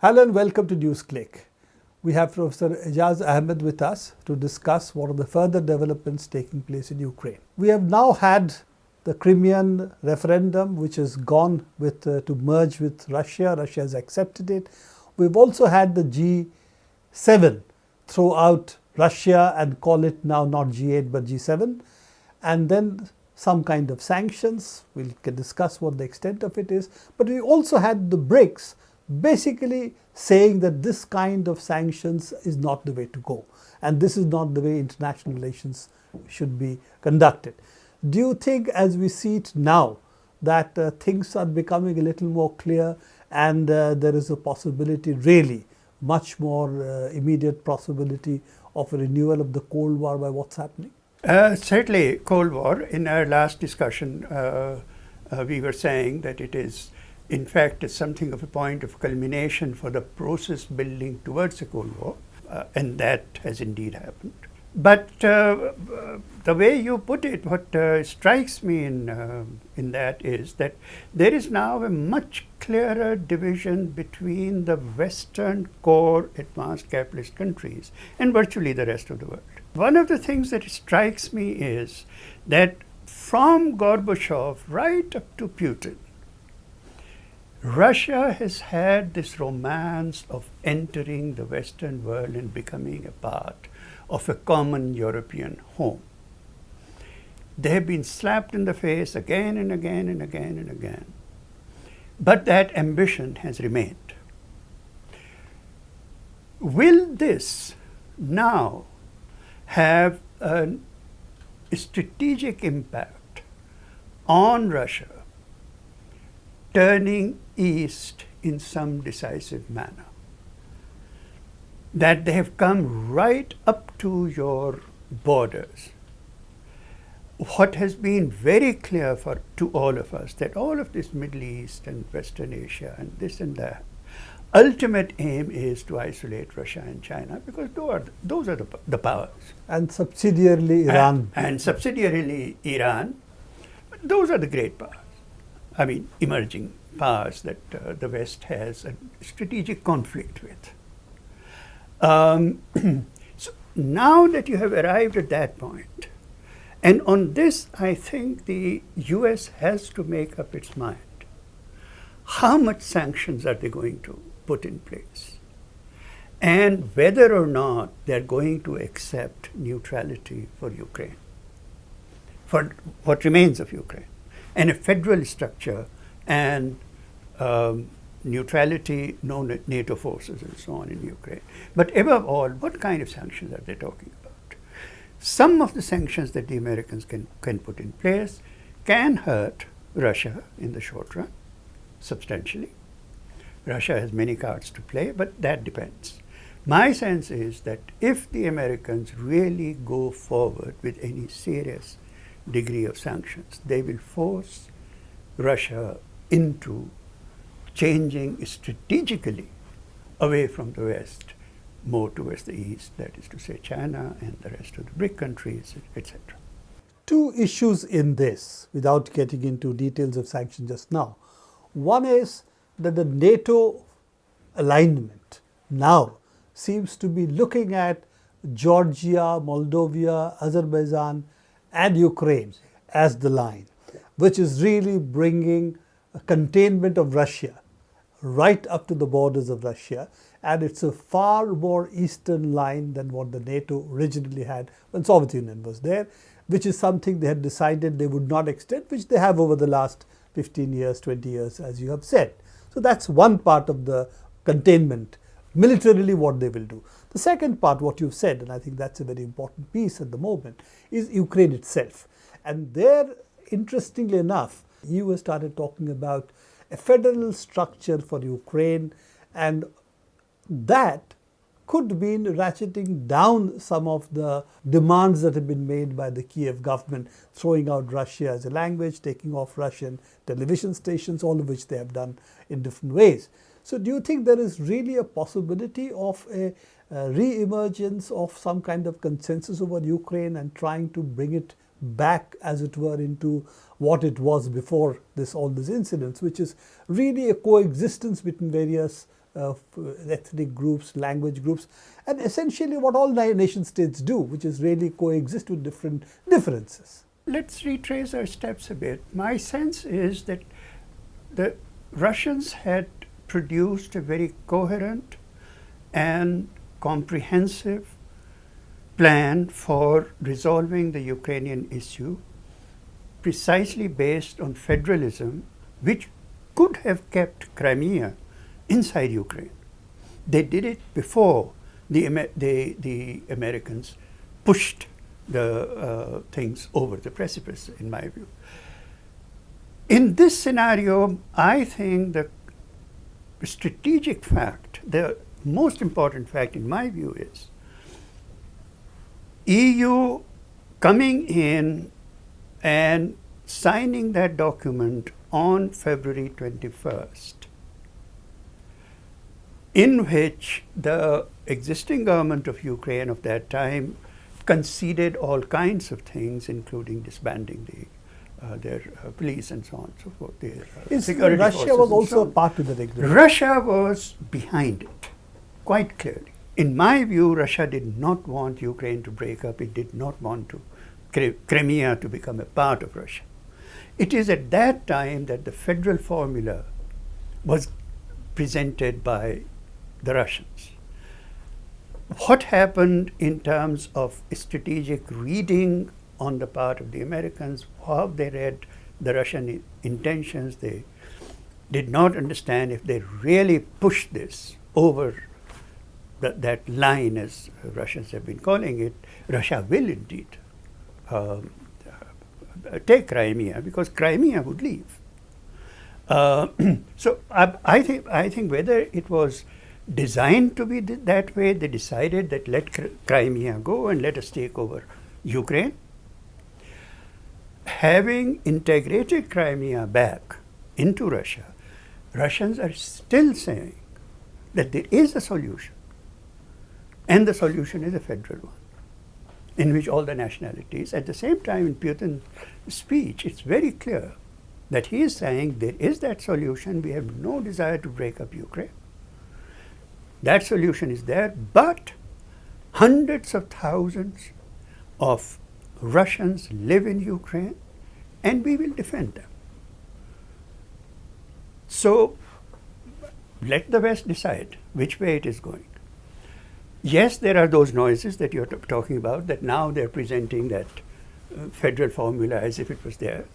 Hello and welcome to Newsclick. We have Professor Aijaz Ahmad with us to discuss what are the further developments taking place in Ukraine. We have now had the Crimean referendum, which has gone with to merge with Russia. Russia has accepted it. We've also had the G7 throw out Russia and call it now not G8 but G7, and then some kind of sanctions. We can discuss what the extent of it is. But we also had the BRICS basically saying that this kind of sanctions is not the way to go, and this is not the way international relations should be conducted. Do you think, as we see it now, that things are becoming a little more clear and there is a possibility, really much more immediate possibility of a renewal of the Cold War by what's happening? Certainly, Cold War. In our last discussion, we were saying that it is, in fact, something of a point of culmination for the process building towards a Cold War, and that has indeed happened. But the way you put it, what strikes me in that is that there is now a much clearer division between the Western core advanced capitalist countries and virtually the rest of the world. One of the things that strikes me is that from Gorbachev right up to Putin, Russia has had this romance of entering the Western world and becoming a part of a common European home. They have been slapped in the face again and again and again and again. But that ambition has remained. Will this now have a strategic impact on Russia turning east in some decisive manner? That they have come right up to your borders. What has been very clear to all of us, that all of this Middle East and Western Asia and this and that, ultimate aim is to isolate Russia and China, because those are the powers. And subsidiarily Iran. And subsidiarily Iran. Those are the great powers. I mean, emerging powers that the West has a strategic conflict with. So now that you have arrived at that point, and on this I think the US has to make up its mind. How much sanctions are they going to put in place? And whether or not they're going to accept neutrality for Ukraine, for what remains of Ukraine, and a federal structure and neutrality, no NATO forces and so on in Ukraine. But above all, what kind of sanctions are they talking about? Some of the sanctions that the Americans can put in place can hurt Russia in the short run, substantially. Russia has many cards to play, but that depends. My sense is that if the Americans really go forward with any serious degree of sanctions, they will force Russia into changing strategically away from the West, more towards the East, that is to say China and the rest of the BRIC countries, etc. Two issues in this, without getting into details of sanctions just now. One is that the NATO alignment now seems to be looking at Georgia, Moldova, Azerbaijan and Ukraine as the line, which is really bringing a containment of Russia right up to the borders of Russia, and it's a far more eastern line than what the NATO originally had when Soviet Union was there, which is something they had decided they would not extend, which they have over the last 15 years, 20 years, as you have said. So that's one part of the containment, militarily what they will do. The second part, what you've said, and I think that's a very important piece at the moment, is Ukraine itself. And there, interestingly enough, you have started talking about a federal structure for Ukraine, and that could mean ratcheting down some of the demands that have been made by the Kiev government, throwing out Russia as a language, taking off Russian television stations, all of which they have done in different ways. So do you think there is really a possibility of a re-emergence of some kind of consensus over Ukraine and trying to bring it back, as it were, into what it was before all these incidents, which is really a coexistence between various ethnic groups, language groups, and essentially what all nation states do, which is really coexist with different differences. Let's retrace our steps a bit. My sense is that the Russians had produced a very coherent and comprehensive plan for resolving the Ukrainian issue, precisely based on federalism, which could have kept Crimea inside Ukraine. They did it before the Americans pushed the things over the precipice, in my view. In this scenario, I think the strategic fact, the most important fact in my view is EU coming in and signing that document on February 21st, in which the existing government of Ukraine of that time conceded all kinds of things, including disbanding their police and so on and so forth. Security Russia was also a part of the agreement. Russia was behind it, quite clearly. In my view, Russia did not want Ukraine to break up. It did not want Crimea to become a part of Russia. It is at that time that the federal formula was presented by the Russians. What happened in terms of strategic reading on the part of the Americans, how they read the Russian intentions, they did not understand if they really pushed this over that line, as Russians have been calling it. Russia will indeed take Crimea, because Crimea would leave. So I think whether it was designed to be that way, they decided that let Crimea go and let us take over Ukraine. Having integrated Crimea back into Russia, Russians are still saying that there is a solution, and the solution is a federal one, in which all the nationalities, at the same time in Putin's speech, it's very clear that he is saying there is that solution, we have no desire to break up Ukraine. That solution is there, but hundreds of thousands of Russians live in Ukraine, and we will defend them. So let the West decide which way it is going. Yes, there are those noises that you're talking about, that now they're presenting that federal formula as if it was theirs.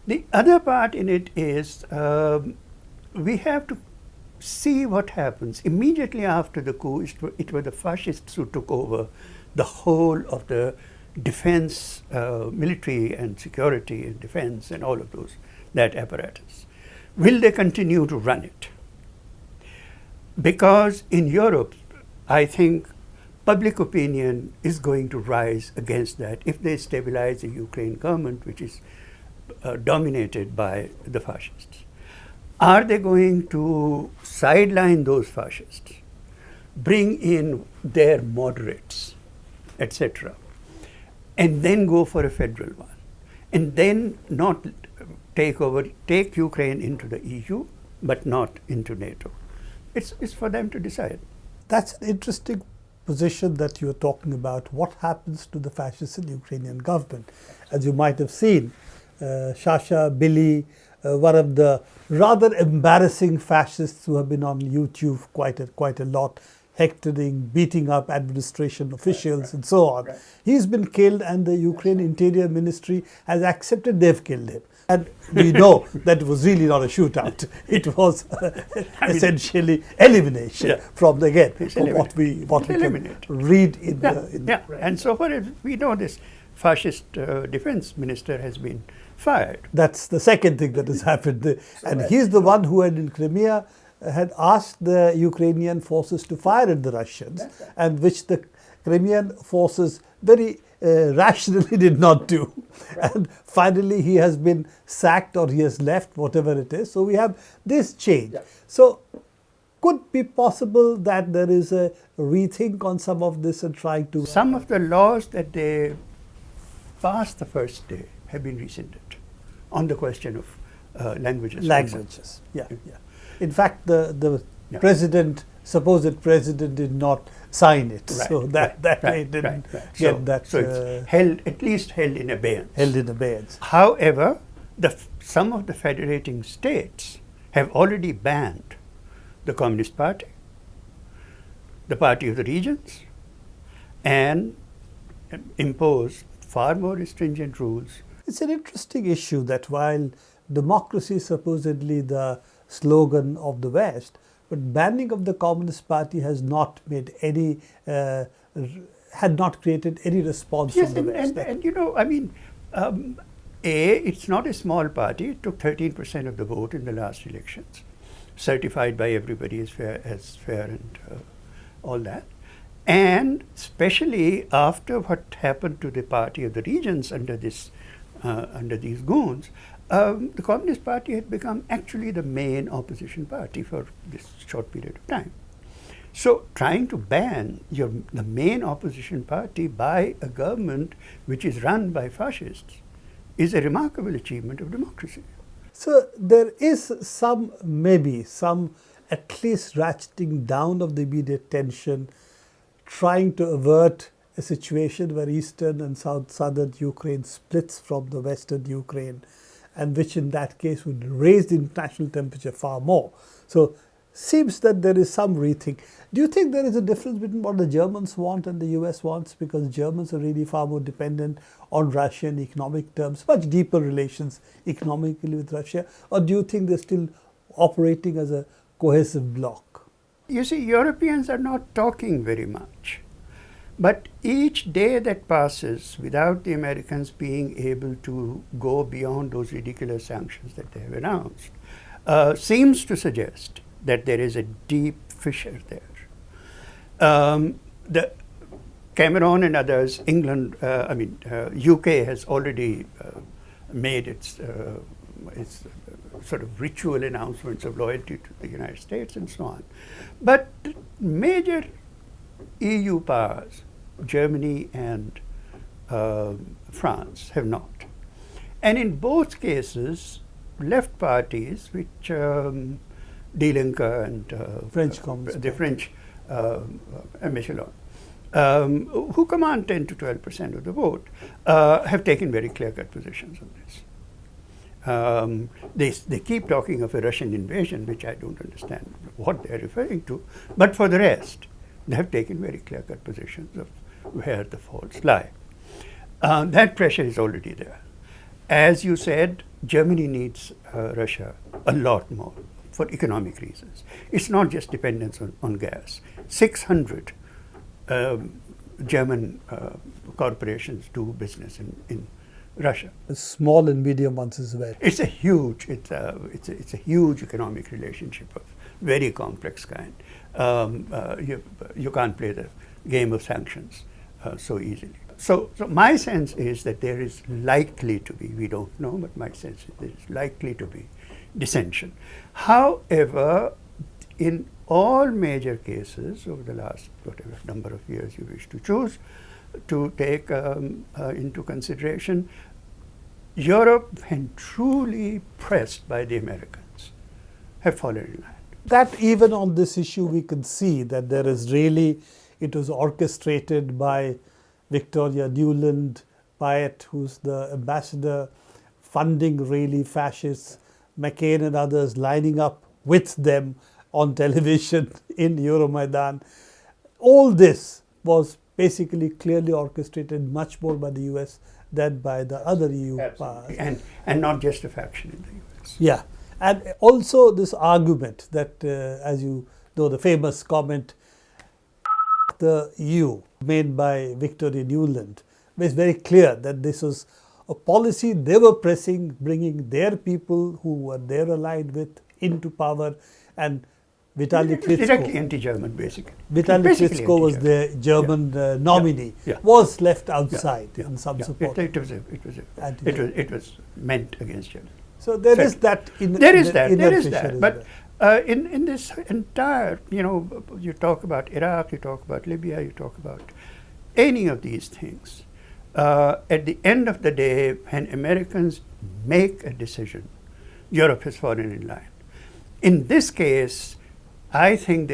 The other part in it is we have to see what happens. Immediately after the coup, it were the fascists who took over the whole of the defense, military and security and defense and all of that apparatus. Will they continue to run it? Because in Europe, I think public opinion is going to rise against that if they stabilize the Ukraine government, which is dominated by the fascists. Are they going to sideline those fascists, bring in their moderates, etc., and then go for a federal one, and then not take Ukraine into the EU, but not into NATO? It's for them to decide. That's an interesting position that you're talking about. What happens to the fascists in the Ukrainian government? As you might have seen, Sasha Billy, one of the rather embarrassing fascists who have been on YouTube quite a lot, hectoring, beating up administration officials and so on. He's been killed, and the Ukraine Interior Ministry has accepted they've killed him. And we know that it was really not a shootout. It was essentially elimination from what we can read in the And so far as we know, this fascist defense minister has been fired. That's the second thing that has happened. And he's the one who had in Crimea had asked the Ukrainian forces to fire at the Russians, and which the Crimean forces very rationally did not do. And finally he has been sacked, or he has left, whatever it is. So we have this change. So could be possible that there is a rethink on some of this and trying to... Some of the laws that they passed the first day have been rescinded on the question of languages. Languages, yeah. In fact, the supposed president did not sign it. Right, So that way didn't get that. So it's held, at least held in abeyance. Held in abeyance. However, some of the federating states have already banned the Communist Party, the Party of the Regions, and imposed far more stringent rules. It's an interesting issue that while democracy is supposedly the slogan of the West, but banning of the Communist Party has not made any, had not created any response Yes, from the West. and you know, I mean, it's not a small party. It took 13% of the vote in the last elections, certified by everybody as fair and all that. And especially after what happened to the Party of the Regions under these goons, the Communist Party had become actually the main opposition party for this short period of time. So trying to ban the main opposition party by a government which is run by fascists is a remarkable achievement of democracy. So there is maybe some at least ratcheting down of the immediate tension, trying to avert a situation where eastern and southern Ukraine splits from the western Ukraine, and which in that case would raise the international temperature far more. So seems that there is some rethink. Do you think there is a difference between what the Germans want and the US wants? Because Germans are really far more dependent on Russia in economic terms, much deeper relations economically with Russia. Or do you think they're still operating as a cohesive bloc? You see, Europeans are not talking very much. But each day that passes without the Americans being able to go beyond those ridiculous sanctions that they have announced seems to suggest that there is a deep fissure there. The Cameron and others, England, UK has already made its sort of ritual announcements of loyalty to the United States and so on. But major EU powers, Germany and France, have not. And in both cases, left parties, which Die Linke and French Communist the French Michelin, who command 10 to 12% of the vote, have taken very clear-cut positions on this. They keep talking of a Russian invasion, which I don't understand what they're referring to, but for the rest, they have taken very clear-cut positions of where the faults lie. That pressure is already there. As you said, Germany needs Russia a lot more for economic reasons. It's not just dependence on gas. 600 German corporations do business in Russia. Small and medium ones as well. It's a huge economic relationship of very complex kind. You can't play the game of sanctions so easily. So my sense is that there is likely to be, we don't know, but my sense is there is likely to be dissension. However, in all major cases over the last whatever number of years you wish to choose to take into consideration, Europe, when truly pressed by the Americans, have fallen in line. That even on this issue we can see that there is really, it was orchestrated by Victoria Nuland Payet, who's the ambassador, funding really fascists, McCain and others lining up with them on television in Euromaidan. All this was basically clearly orchestrated much more by the US than by the other EU powers. And not just a faction in the US. Yeah. And also this argument that, as you know, the famous comment, the EU, made by Victoria Nuland, was very clear that this was a policy they were pressing, bringing their people who were there aligned with into power, and Vitaly Klitschko, directly anti-German, basically. Vitaly Klitschko was the German nominee, was left outside in some support. It was meant against Germany. So there is that. There is that. But in this entire, you talk about Iraq, you talk about Libya, you talk about any of these things. At the end of the day, when Americans make a decision, Europe has fallen in line. In this case, I think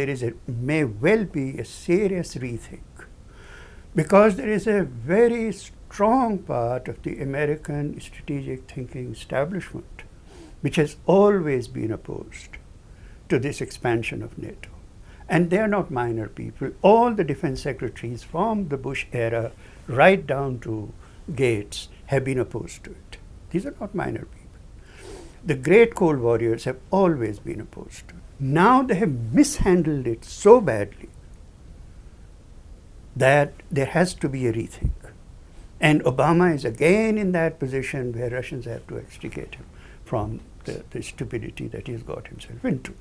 may well be a serious rethink, because there is a very strong part of the American strategic thinking establishment which has always been opposed to this expansion of NATO. And they are not minor people. All the defense secretaries from the Bush era right down to Gates have been opposed to it. These are not minor people. The great Cold Warriors have always been opposed to it. Now they have mishandled it so badly that there has to be a rethink. And Obama is again in that position where Russians have to extricate him from the stupidity that he's got himself into.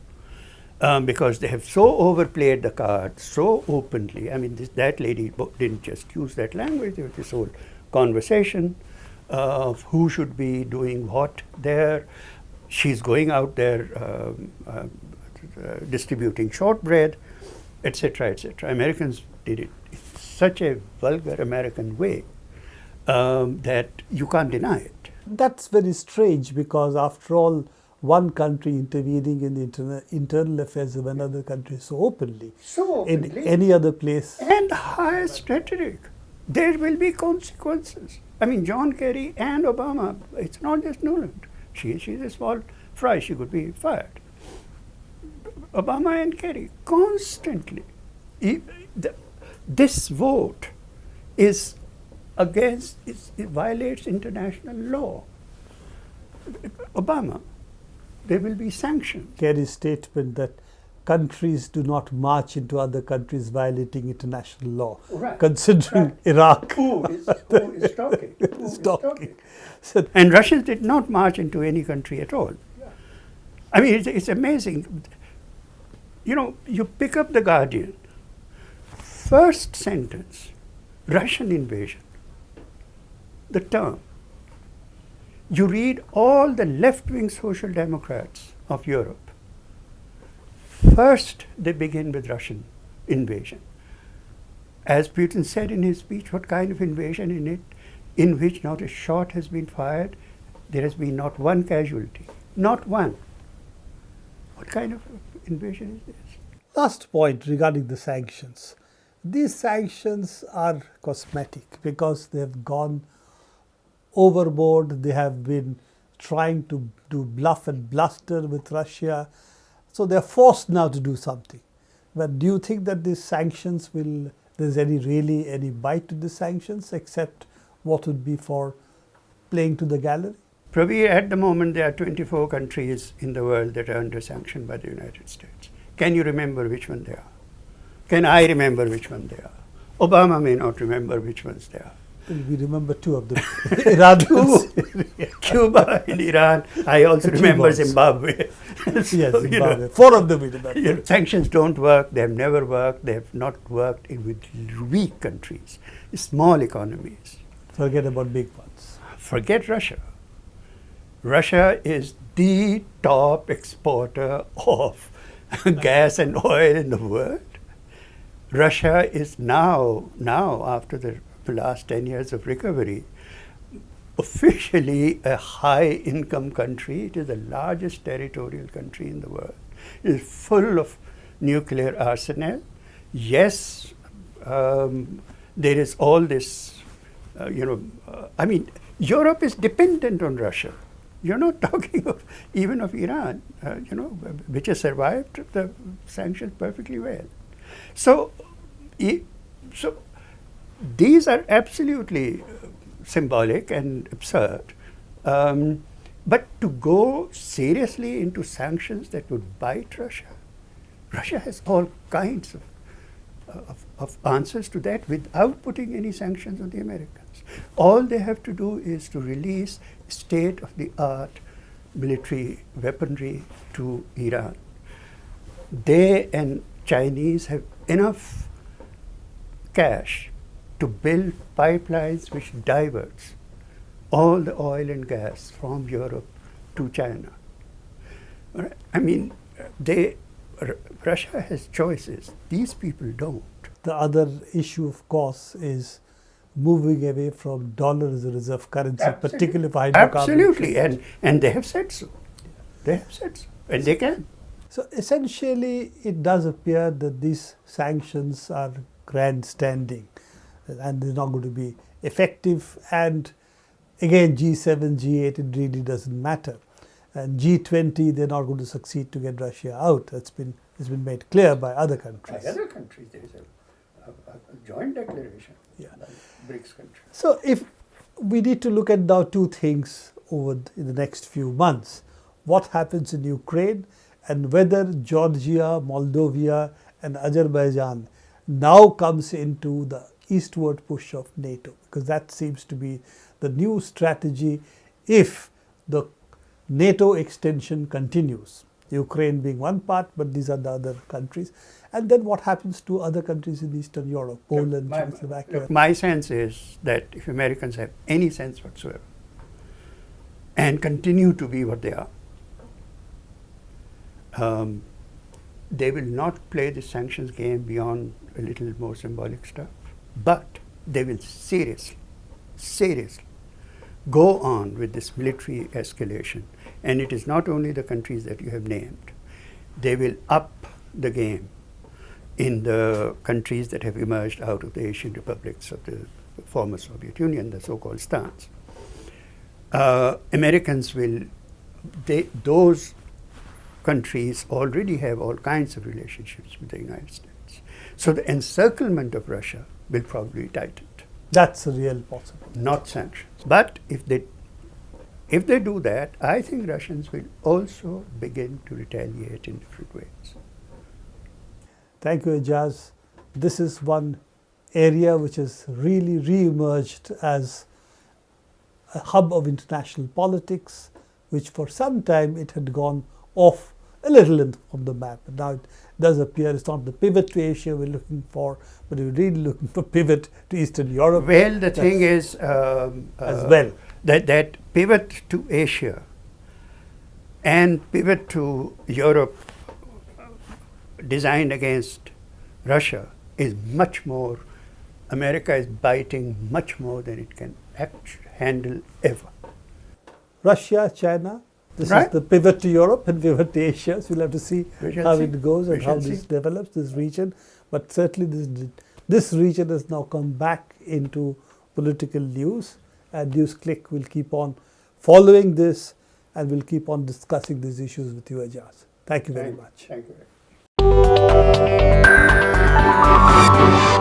Because they have so overplayed the cards so openly. I mean, that lady didn't just use that language. There was this whole conversation of who should be doing what there. She's going out there distributing shortbread, etc., etc. Americans did it in such a vulgar American way that you can't deny it. That's very strange, because after all, one country intervening in the internal affairs of another country so openly. In any other place. And the highest rhetoric. There will be consequences. I mean, John Kerry and Obama, it's not just Nuland. She's a small fry, she could be fired. Obama and Kerry, constantly. This vote is against, it violates international law. Obama, there will be sanctions. Kerry's statement that countries do not march into other countries violating international law, right, considering right. Iraq. Who is talking? Who is talking? So, and Russians did not march into any country at all. Yeah. I mean, it's amazing. You know, you pick up The Guardian, first sentence, Russian invasion, the term. You read all the left-wing social democrats of Europe. First, they begin with Russian invasion. As Putin said in his speech, what kind of invasion in it, in which not a shot has been fired, there has been not one casualty, not one. What kind of invasion is this? last point regarding the sanctions. These sanctions are cosmetic because they have gone overboard. They have been trying to do bluff and bluster with Russia. So they are forced now to do something. But do you think that these sanctions will, there's really any bite to the sanctions except what would be for playing to the gallery? Praveen, at the moment there are 24 countries in the world that are under sanction by the United States. Can you remember which one they are? Can I remember which one they are? Obama may not remember which ones they are. We remember two of them. Iran, Cuba and Iran. I also remember Zimbabwe. Yes, Zimbabwe. Four of them we remember. Sanctions don't work. They have never worked. They have not worked with weak countries, small economies. Forget about big ones. Forget Russia. Russia is the top exporter of gas and oil in the world. Russia is now after the last 10 years of recovery, officially a high-income country. It is the largest territorial country in the world. It is full of nuclear arsenal. Yes, there is all this, I mean, Europe is dependent on Russia. You're not talking of even of Iran, which has survived the sanctions perfectly well. So these are absolutely symbolic and absurd. But to go seriously into sanctions that would bite Russia, Russia has all kinds of answers to that without putting any sanctions on the Americans. All they have to do is to release state-of-the-art military weaponry to Iran. They and Chinese have enough cash to build pipelines which diverts all the oil and gas from Europe to China. I mean, Russia has choices. These people don't. The other issue, of course, is moving away from dollar as a reserve currency, particularly for hydrocarbons. Absolutely, and they have said so. They have said so, and they can. So essentially, it does appear that these sanctions are grandstanding and they're not going to be effective. And again, G7, G8, it really doesn't matter. And G20, they're not going to succeed to get Russia out. It's been made clear by other countries. By other countries, there is a joint declaration. Yeah. Like BRICS countries. So if we need to look at now two things in the next few months: what happens in Ukraine and whether Georgia, Moldova, and Azerbaijan now comes into the eastward push of NATO, because that seems to be the new strategy if the NATO extension continues. Ukraine being one part, but these are the other countries. And then what happens to other countries in Eastern Europe, Poland, Czechoslovakia? My sense is that if Americans have any sense whatsoever and continue to be what they are, they will not play the sanctions game beyond a little more symbolic stuff, but they will seriously go on with this military escalation. And it is not only the countries that you have named. They will up the game in the countries that have emerged out of the Asian republics of the former Soviet Union, the so-called stans. Americans will, those countries already have all kinds of relationships with the United States. So the encirclement of Russia will probably be tightened. That's a real possibility. Not sanctions. But if they do that, I think Russians will also begin to retaliate in different ways. Thank you, Aijaz. This is one area which has really re-emerged as a hub of international politics, which for some time it had gone off a little from the map. And now it does appear it's not the pivot to Asia we're looking for, but we're really looking for pivot to Eastern Europe. Well, the thing is, as well, that pivot to Asia and pivot to Europe designed against Russia is much more, America is biting much more than it can handle ever. Russia, China, this Right. is the pivot to Europe and pivot to Asia. So we'll have to see how it goes and how this develops, this region. But certainly this region has now come back into political news, and Newsclick will keep on following this and will keep on discussing these issues with you, Aijaz. Thank you very much. Thank you very much.